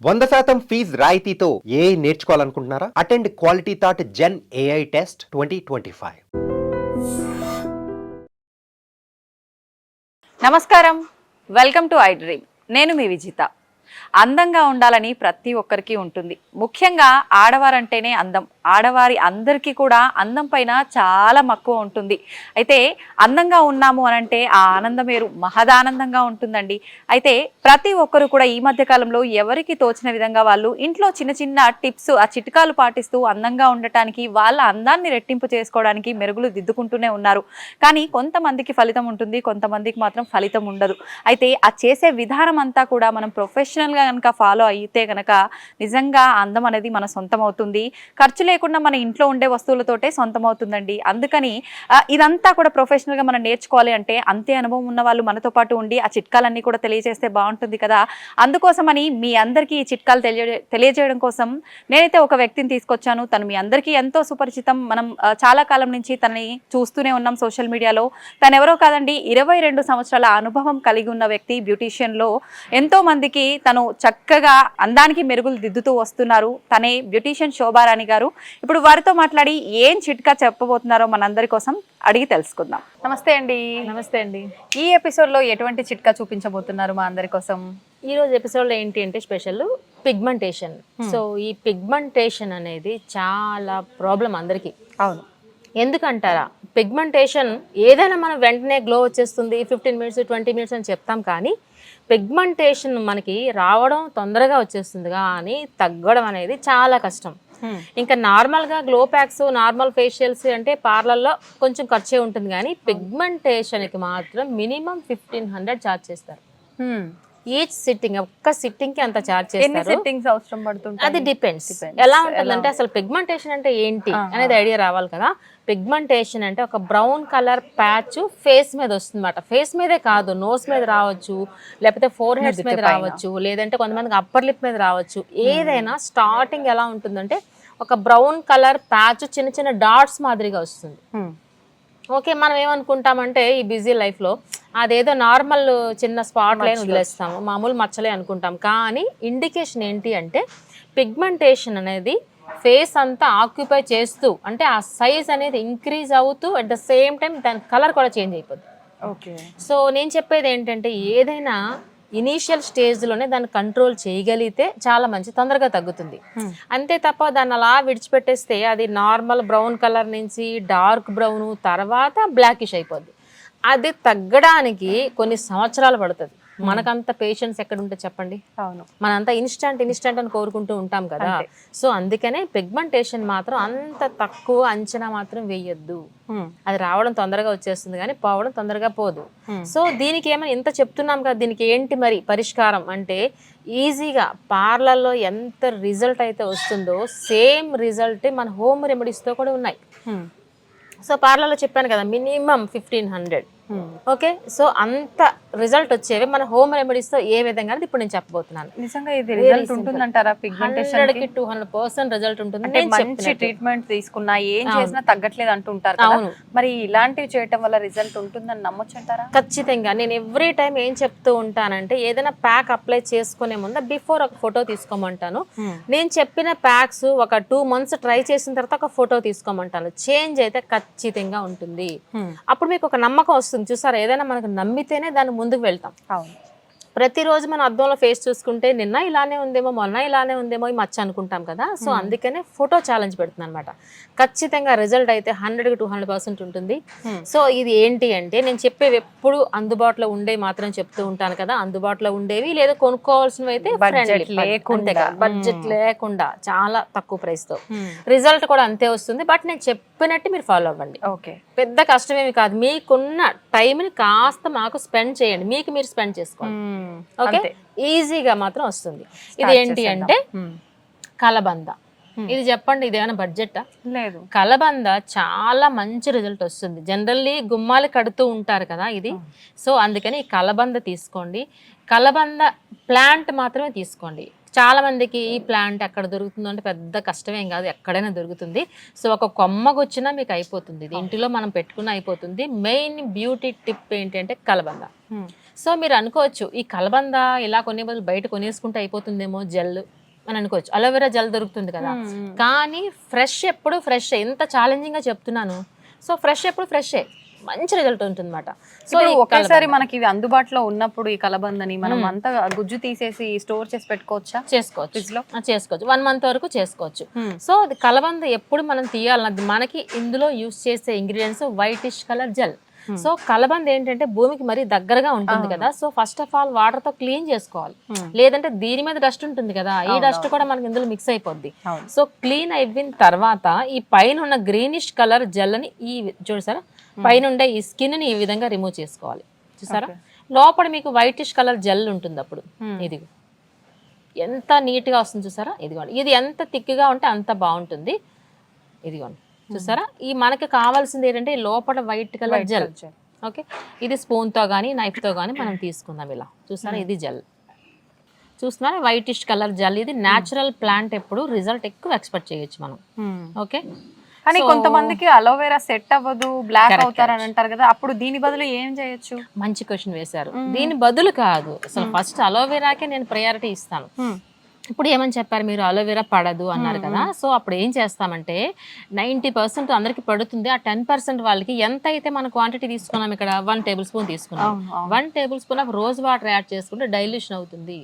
100% fees రాయితీతో AI నేర్చుకోవాలనుకుంటున్నారా? Attend quality thought gen AI test 2025. నమస్కారం, వెల్కమ్ టు ఐ డ్రీమ్. నేను మీ విజిత. అందంగా ఉండాలని ప్రతి ఒక్కరికి ఉంటుంది. ముఖ్యంగా ఆడవారంటేనే అందం. ఆడవారి అందరికీ కూడా అందం పైన చాలా మక్కువ ఉంటుంది. అయితే అందంగా ఉన్నాము అనంటే ఆ ఆనందం వేరు, మహదానందంగా ఉంటుందండి. అయితే ప్రతి ఒక్కరు కూడా ఈ మధ్య కాలంలో ఎవరికి తోచిన విధంగా వాళ్ళు ఇంట్లో చిన్న చిన్న టిప్స్, ఆ చిట్కాలు పాటిస్తూ అందంగా ఉండటానికి, వాళ్ళ అందాన్ని రెట్టింపు చేసుకోవడానికి మెరుగులు దిద్దుకుంటూనే ఉన్నారు. కానీ కొంతమందికి ఫలితం ఉంటుంది, కొంతమందికి మాత్రం ఫలితం ఉండదు. అయితే ఆ చేసే విధానం అంతా కూడా మనం ప్రొఫెషనల్గా కనుక ఫాలో అయితే కనుక నిజంగా అందం అనేది మన సొంతం అవుతుంది. ఖర్చు లేకుండా మన ఇంట్లో ఉండే వస్తువులతోటే సొంతం అవుతుందండి. అందుకని ఇదంతా కూడా ప్రొఫెషనల్గా మనం నేర్చుకోవాలి అంటే అంతే అనుభవం ఉన్న వాళ్ళు మనతో పాటు ఉండి ఆ చిట్కాలన్నీ కూడా తెలియజేస్తే బాగుంటుంది కదా. అందుకోసమని మీ అందరికీ ఈ చిట్కాలు తెలియజేయడం కోసం నేనైతే ఒక వ్యక్తిని తీసుకొచ్చాను. తను మీ అందరికీ ఎంతో సుపరిచితం. మనం చాలా కాలం నుంచి తనని చూస్తూనే ఉన్నాం సోషల్ మీడియాలో. తను ఎవరో కాదండి, 22 సంవత్సరాల అనుభవం కలిగి ఉన్న వ్యక్తి. బ్యూటీషియన్లో ఎంతో మందికి తను చక్కగా అందానికి మెరుగులు దిద్దుతూ వస్తున్నారు. తనే బ్యూటీషియన్ శోభారాణి గారు. ఇప్పుడు వారితో మాట్లాడి ఏం చిట్కా చెప్పబోతున్నారో మనందరి కోసం అడిగి తెలుసుకుందాం. నమస్తే అండి. నమస్తే అండి. ఈ ఎపిసోడ్లో ఎటువంటి చిట్కా చూపించబోతున్నారు మా అందరి కోసం? ఈ రోజు ఎపిసోడ్లో ఏంటి అంటే స్పెషల్ పిగ్మెంటేషన్. సో ఈ పిగ్మెంటేషన్ అనేది చాలా ప్రాబ్లం అందరికీ. అవును. ఎందుకంటారా, పిగ్మెంటేషన్ ఏదైనా మనం వెంటనే గ్లో వచ్చేస్తుంది, 15 మినిట్స్ 20 మినిట్స్ అని చెప్తాం. కానీ పిగ్మెంటేషన్ మనకి రావడం తొందరగా వచ్చేస్తుంది, కానీ తగ్గడం అనేది చాలా కష్టం. ఇంకా నార్మల్గా గ్లో ప్యాక్స్, నార్మల్ ఫేషియల్స్ అంటే పార్లర్లో కొంచెం ఖర్చే ఉంటుంది, కానీ పిగ్మెంటేషన్కి మాత్రం మినిమం 1500 ఛార్జ్ చేస్తారు. ఈచ్ సిట్టింగ్, ఒక్క సిట్టింగ్ కి అంత ఛార్జ్ చేస్తారు. సిట్టింగ్స్ అవసరం పడుతుంది, అది డిపెండ్స్ ఎలా ఉంటుందంటే. అసలు పిగ్మెంటేషన్ అంటే ఏంటి అనేది ఐడియా రావాలి కదా. పిగ్మెంటేషన్ అంటే ఒక బ్రౌన్ కలర్ ప్యాచ్ ఫేస్ మీద వస్తుంది అన్నమాట. ఫేస్ మీదే కాదు, నోస్ మీద రావచ్చు, లేకపోతే ఫోర్ హెడ్స్ మీద రావచ్చు, లేదంటే కొంతమందికి అప్పర్ లిప్ మీద రావచ్చు. ఏదైనా స్టార్టింగ్ ఎలా ఉంటుందంటే ఒక బ్రౌన్ కలర్ ప్యాచ్ చిన్న చిన్న డాట్స్ మాదిరిగా వస్తుంది. ఓకే, మనం ఏమనుకుంటామంటే ఈ బిజీ లైఫ్లో అదేదో నార్మల్ చిన్న స్పాట్ లైన్ వదిలేస్తాము, మామూలు మచ్చలే అనుకుంటాం. కానీ ఇండికేషన్ ఏంటి అంటే పిగ్మెంటేషన్ అనేది ఫేస్ అంతా ఆక్యుపై చేస్తూ, అంటే ఆ సైజ్ అనేది ఇంక్రీజ్ అవుతూ అట్ ద సేమ్ టైం దాని కలర్ కూడా చేంజ్ అయిపోద్ది. ఓకే. సో నేను చెప్పేది ఏంటంటే ఏదైనా ఇనీషియల్ స్టేజ్లోనే దాన్ని కంట్రోల్ చేయగలిగితే చాలా మంచి, తొందరగా తగ్గుతుంది. అంతే తప్ప దాన్ని అలా విడిచిపెట్టేస్తే అది నార్మల్ బ్రౌన్ కలర్ నుంచి డార్క్ బ్రౌన్ తర్వాత బ్లాకిష్ అయిపోద్ది. అది తగ్గడానికి కొన్ని సంవత్సరాలు పడుతుంది. మనకంత పేషెన్స్ ఎక్కడ ఉంటే చెప్పండి. అవును, మనంతా ఇన్స్టంట్ అని కోరుకుంటూ ఉంటాం కదా. సో అందుకనే పిగ్మెంటేషన్ మాత్రం అంత తక్కువ అంచనా మాత్రం వేయొద్దు. అది రావడం తొందరగా వచ్చేస్తుంది, కానీ పోవడం తొందరగా పోదు. సో దీనికి ఏమైనా ఇంత చెప్తున్నాం కదా, దీనికి ఏంటి మరి పరిష్కారం అంటే ఈజీగా పార్లర్లో ఎంత రిజల్ట్ అయితే వస్తుందో సేమ్ రిజల్ట్ మన హోమ్ రెమెడీస్తో కూడా ఉన్నాయి. సో పార్లర్లో చెప్పాను కదా మినిమం 1500. ఓకే, సో అంత రిజల్ట్ వచ్చేవి మన హోమ్ రెమెడీస్ తో ఏ విధంగా ఇప్పుడు నేను చెప్పబోతున్నాను. నిజంగా ఇది రిజల్ట్ ఉంటుందంటారా? 100% రిజల్ట్ ఉంటుంది. మంచి ట్రీట్మెంట్ తీసుకున్నా ఏం చేసినా తగ్గట్లేదు అంటుంటారు కదా. మరి ఇలాంటివి చేయటం వల్ల రిజల్ట్ ఉంటుందని నమ్మొచ్చు అంటారా? ఖచ్చితంగా. నేను ఎవ్రీ టైం ఏం చెప్తూ ఉంటానంటే ఏదైనా ప్యాక్ అప్లై చేసుకునే ముందు బిఫోర్ ఒక ఫోటో తీసుకోమంటాను. నేను చెప్పిన ప్యాక్స్ ఒక 2 months ట్రై చేసిన తర్వాత ఒక ఫోటో తీసుకోమంటాను. చేంజ్ అయితే ఖచ్చితంగా ఉంటుంది. అప్పుడు మీకు ఒక నమ్మకం వస్తుంది. చూసారా, ఏదైనా మనకు నమ్మితేనే దాన్ని ముందుకు వెళ్తాం. ప్రతిరోజు మనం అద్దంలో ఫేస్ చూసుకుంటే నిన్న ఇలానే ఉందేమో, మొన్న ఇలానే ఉందేమో, ఈ మచ్చ అనుకుంటాం కదా. సో అందుకనే ఫోటో ఛాలెంజ్ పెడుతుంది అనమాట. ఖచ్చితంగా రిజల్ట్ అయితే 100% ఉంటుంది. సో ఇది ఏంటి అంటే నేను చెప్పేవి ఎప్పుడు అందుబాటులో ఉండేవి మాత్రం చెప్తూ ఉంటాను కదా. అందుబాటులో ఉండేవి లేదా కొనుక్కోవాల్సినవి అయితే బడ్జెట్ లేకుండా చాలా తక్కువ ప్రైస్ తో రిజల్ట్ కూడా అంతే వస్తుంది. బట్ నేను చెప్పినట్టు మీరు ఫాలో అవ్వండి. ఓకే, పెద్ద కష్టమేమి కాదు. మీకున్న టైంని కాస్త మాకు స్పెండ్ చేయండి, మీకు మీరు స్పెండ్ చేసుకోండి. ఓకే, ఈజీగా మాత్రం వస్తుంది. ఇది ఏంటి అంటే కలబంద. ఇది చెప్పండి, ఇది ఏమైనా బడ్జెట్ లేదు. కలబంద చాలా మంచి రిజల్ట్ వస్తుంది. జనరల్లీ గుమ్మాలు కడుతూ ఉంటారు కదా ఇది. సో అందుకని ఈ కలబంద తీసుకోండి. కలబంద ప్లాంట్ మాత్రమే తీసుకోండి. చాలా మందికి ఈ ప్లాంట్ ఎక్కడ దొరుకుతుందో అంటే పెద్ద కష్టమేం కాదు, ఎక్కడైనా దొరుకుతుంది. సో ఒక కొమ్మకు వచ్చినా మీకు అయిపోతుంది, ఇది ఇంటిలో మనం పెట్టుకున్న అయిపోతుంది. మెయిన్ బ్యూటీ టిప్ ఏంటంటే కలబంద. సో మీరు అనుకోవచ్చు ఈ కలబంద ఇలా కొనే బదులు బయట కొనేసుకుంటే అయిపోతుందేమో జెల్ అని అనుకోవచ్చు. అలోవెరా జెల్ దొరుకుతుంది కదా, కానీ ఫ్రెష్ ఎప్పుడు ఫ్రెష్. ఎంత ఛాలెంజింగ్గా చెప్తున్నాను. సో ఫ్రెష్ ఎప్పుడు ఫ్రెష్, మంచి రిజల్ట్ ఉంటుంది అనమాట. సో ఒకేసారి మనకి ఇవి అందుబాటులో ఉన్నప్పుడు ఈ కలబందని మనం అంతా గుజ్జు తీసేసి స్టోర్ చేసి పెట్టుకోవచ్చా? చేసుకోవచ్చు 1 month వరకు చేసుకోవచ్చు. సో అది కలబంద ఎప్పుడు మనం తీయాలన్నది మనకి ఇందులో యూస్ చేసే ingredients whitish colour gel. So కలబంద ఏంటంటే భూమికి మరీ దగ్గరగా ఉంటుంది కదా, so first of all water తో క్లీన్ చేసుకోవాలి. లేదంటే దీని మీద డస్ట్ ఉంటుంది కదా, ఈ డస్ట్ కూడా మనకి ఇందులో మిక్స్ అయిపోద్ది. సో క్లీన్ అయిన తర్వాత ఈ పైన ఉన్న గ్రీనిష్ కలర్ జెల్ ని ఈ చూసారా పైన ఉండే ఈ స్కిన్ ని ఈ విధంగా రిమూవ్ చేసుకోవాలి. చూసారా లోపల మీకు వైటిష్ కలర్ జెల్ ఉంటుంది. అప్పుడు ఇది ఎంత నీట్ గా వస్తుంది చూసారా. ఇదిగోండి, ఇది ఎంత థిక్గా ఉంటే అంత బాగుంటుంది. ఇదిగోండి చూసారా. ఈ మనకి కావాల్సింది ఏంటంటే లోపల వైట్ కలర్ జెల్. ఓకే, ఇది స్పూన్ తో కానీ నైఫ్ తో కానీ మనం తీసుకుందాం. ఇలా చూసారా, ఇది జెల్ చూస్తున్నారా, వైటిష్ కలర్ జెల్. ఇది న్యాచురల్ ప్లాంట్, ఎప్పుడు రిజల్ట్ ఎక్కువ ఎక్స్పెక్ట్ చేయొచ్చు మనం. ఓకే, కానీ కొంతమందికి అలోవెరా సెట్ అవ్వదు, బ్లాక్ అవుతారని అంటారు కదా, అప్పుడు దీని బదులు ఏం చేయొచ్చు? మంచి క్వశ్చన్ వేశారు. దీని బదులు కాదు, అసలు ఫస్ట్ అలోవెరాకే నేను ప్రయారిటీ ఇస్తాను. ఇప్పుడు ఏమని చెప్పారు మీరు, అలోవెరా పడదు అన్నారు కదా. సో అప్పుడు ఏం చేస్తామంటే 90% అందరికి పడుతుంది. ఆ 10% వాళ్ళకి ఎంత అయితే మన క్వాంటిటీ తీసుకున్నాం, ఇక్కడ 1 tablespoon తీసుకున్నాం, 1 tablespoon of rose water add చేసుకుంటే డైల్యూషన్ అవుతుంది.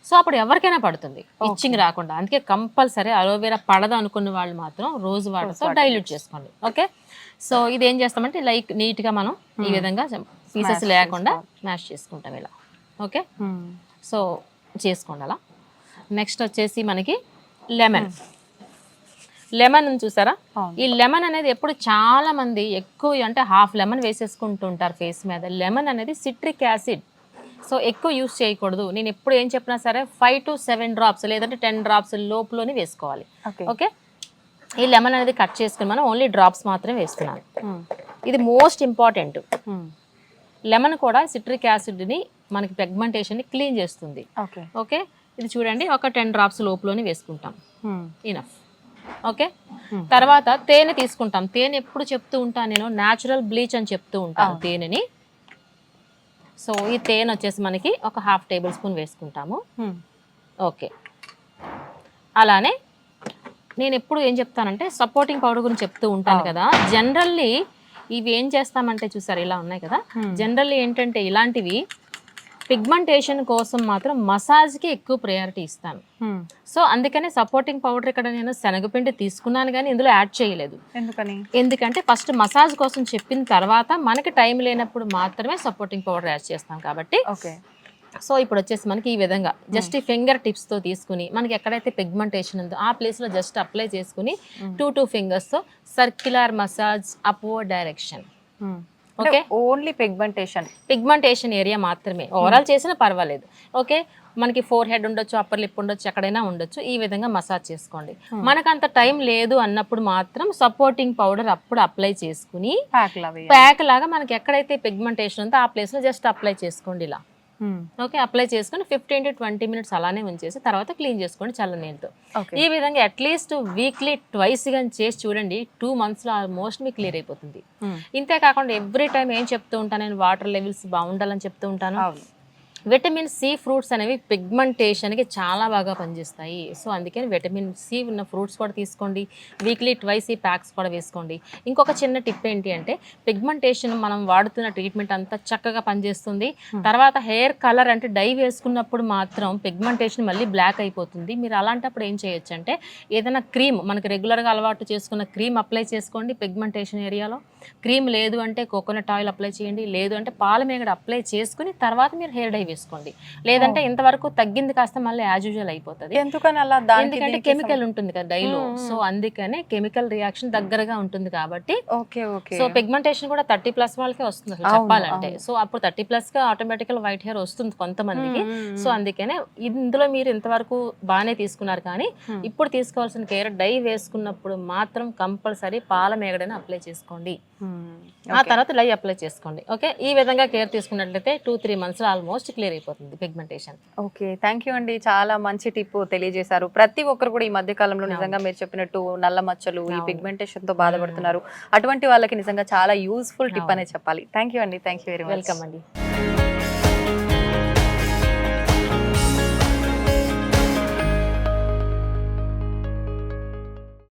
సో అప్పుడు ఎవరికైనా పడుతుంది, ఇచ్చింగ్ రాకుండా. అందుకే కంపల్సరీ అలోవెరా పడదు అనుకున్న వాళ్ళు మాత్రం రోజ్ వాటర్తో డైల్యూట్ చేసుకోండి. ఓకే, సో ఇది ఏం చేస్తామంటే లైక్ నీట్గా మనం ఈ విధంగా పీసెస్ లేకుండా మ్యాష్ చేసుకుంటాం ఇలా. ఓకే, సో చేసుకోండి అలా. నెక్స్ట్ వచ్చేసి మనకి లెమన్ చూసారా. ఈ లెమన్ అనేది ఎప్పుడు చాలా మంది ఎక్కువ అంటే హాఫ్ లెమన్ వేసేసుకుంటుంటారు ఫేస్ మీద. లెమన్ అనేది సిట్రిక్ యాసిడ్, సో ఎక్కువ యూస్ చేయకూడదు. నేను ఎప్పుడు ఏం చెప్పినా సరే 5 to 7 drops లేదంటే 10 drops లోపులోనే వేసుకోవాలి. ఓకే, ఈ లెమన్ అనేది కట్ చేసుకుని మనం ఓన్లీ డ్రాప్స్ మాత్రమే వేస్తున్నాను. ఇది మోస్ట్ ఇంపార్టెంట్. లెమన్ కూడా సిట్రిక్ యాసిడ్ని మనకి పిగ్మెంటేషన్ని క్లీన్ చేస్తుంది. ఓకే, ఇది చూడండి, ఒక 10 drops లోపులోనే వేసుకుంటాం, ఇనఫ్. ఓకే, తర్వాత తేనె తీసుకుంటాం. తేనె ఎప్పుడు చెప్తూ ఉంటాను నేను, న్యాచురల్ బ్లీచ్ అని చెప్తూ ఉంటాను తేనెని. సో ఈ తేనె వచ్చేసి మనకి ఒక 1/2 tablespoon వేసుకుంటాము. ఓకే, అలానే నేను ఎప్పుడు ఏం చెప్తానంటే సపోర్టింగ్ పౌడర్ గురించి చెప్తూ ఉంటాను కదా. జనరల్లీ ఇవి ఏం చేస్తామంటే చూసారు ఇలా ఉన్నాయి కదా, జనరల్లీ ఏంటంటే ఇలాంటివి పిగ్మెంటేషన్ కోసం మాత్రం మసాజ్కి ఎక్కువ ప్రయారిటీ ఇస్తాను. సో అందుకనే సపోర్టింగ్ పౌడర్ ఇక్కడ నేను శనగపిండి తీసుకున్నాను కానీ ఇందులో యాడ్ చేయలేదు. ఎందుకంటే ఫస్ట్ మసాజ్ కోసం చెప్పిన తర్వాత మనకి టైం లేనప్పుడు మాత్రమే సపోర్టింగ్ పౌడర్ యాడ్ చేస్తాం కాబట్టి. సో ఇప్పుడు వచ్చేసి మనకి ఈ విధంగా జస్ట్ ఈ ఫింగర్ టిప్స్తో తీసుకుని మనకి ఎక్కడైతే పిగ్మెంటేషన్ ఉందో ఆ ప్లేస్లో జస్ట్ అప్లై చేసుకుని 2 fingers circular massage upward direction. Okay, only pigmentation area మాత్రమే, ఓవరాల్ చేసినా పర్వాలేదు. ఓకే, మనకి ఫోర్ హెడ్ ఉండొచ్చు, అప్పర్ లిప్ ఉండొచ్చు, ఎక్కడైనా ఉండొచ్చు. ఈ విధంగా మసాజ్ చేసుకోండి. మనకు అంత టైం లేదు అన్నప్పుడు మాత్రం సపోర్టింగ్ పౌడర్ అప్పుడు అప్లై చేసుకుని ప్యాక్ లాగా మనకి ఎక్కడైతే పిగ్మెంటేషన్ ఉందో ఆ ప్లేస్ లో జస్ట్ అప్లై చేసుకోండి ఇలా. ఓకే, అప్లై చేసుకుని 15 to 20 minutes అలానే ఉంచేసి తర్వాత క్లీన్ చేసుకోండి చల్ల నీళ్ళతో. ఈ విధంగా అట్లీస్ట్ వీక్లీ ట్వైస్ కానీ చేసి చూడండి, 2 months లో ఆల్మోస్ట్ మీకు క్లియర్ అయిపోతుంది. ఇంతే కాకుండా ఎవ్రీ టైం ఏం చెప్తూ ఉంటాను నేను, వాటర్ లెవెల్స్ బాగుండాలని చెప్తూ ఉంటాను. విటమిన్ సి ఫ్రూట్స్ అనేవి పిగ్మెంటేషన్కి చాలా బాగా పనిచేస్తాయి. సో అందుకని విటమిన్ సి ఉన్న ఫ్రూట్స్ కూడా తీసుకోండి, వీక్లీ ట్వైస్ ఈ ప్యాక్స్ కూడా వేసుకోండి. ఇంకొక చిన్న టిప్ ఏంటి అంటే, పిగ్మెంటేషన్ మనం వాడుతున్న ట్రీట్మెంట్ అంతా చక్కగా పనిచేస్తుంది. తర్వాత హెయిర్ కలర్ అంటే డై వేసుకున్నప్పుడు మాత్రం పిగ్మెంటేషన్ మళ్ళీ బ్లాక్ అయిపోతుంది. మీరు అలాంటప్పుడు ఏం చేయొచ్చు అంటే, ఏదైనా క్రీమ్ మనకి రెగ్యులర్గా అలవాటు చేసుకున్న క్రీమ్ అప్లై చేసుకోండి పిగ్మెంటేషన్ ఏరియాలో. క్రీమ్ లేదు అంటే కోకోనట్ ఆయిల్ అప్లై చేయండి, లేదు అంటే పాల మేగడ అప్లై చేసుకుని తర్వాత మీరు హెయిర్ డై వేసుకోండి. లేదంటే ఇంతవరకు తగ్గింది కాస్త మళ్ళీ యాజ్ యూజువల్ అయిపోతుంది. ఎందుకంటే కెమికల్ ఉంటుంది కదా డైలో, సో అందుకనే కెమికల్ రియాక్షన్ దగ్గరగా ఉంటుంది కాబట్టి. సో పిగ్మెంటేషన్ కూడా 30+ వాళ్ళకే వస్తుంది అసలు చెప్పాలంటే. సో అప్పుడు 30+ గా ఆటోమేటికల్ వైట్ హెయిర్ వస్తుంది కొంతమందికి. సో అందుకనే ఇందులో మీరు ఇంతవరకు బాగానే తీసుకున్నారు, కానీ ఇప్పుడు తీసుకోవాల్సిన కేర్ డై వేసుకున్నప్పుడు మాత్రం కంపల్సరీ పాల మేగడని అప్లై చేసుకోండి, ఆ తర్వాత డై అప్లై చేసుకోండి. ఓకే, ఈ విధంగా కేర్ తీసుకున్నట్లయితే 2-3 months ఆల్మోస్ట్ క్లియర్ అయిపోతుంది పిగ్మెంటేషన్. ఓకే, థ్యాంక్ యూ అండి, చాలా మంచి టిప్ తెలియజేశారు. ప్రతి ఒక్కరు కూడా ఈ మధ్య కాలంలో నిజంగా మీరు చెప్పినట్టు నల్ల మచ్చలు, ఈ పిగ్మెంటేషన్ తో బాధపడుతున్నారు. అటువంటి వాళ్ళకి నిజంగా చాలా యూస్ఫుల్ టిప్ అనే చెప్పాలి. థ్యాంక్ యూ అండి, thank you very much. Welcome అండి.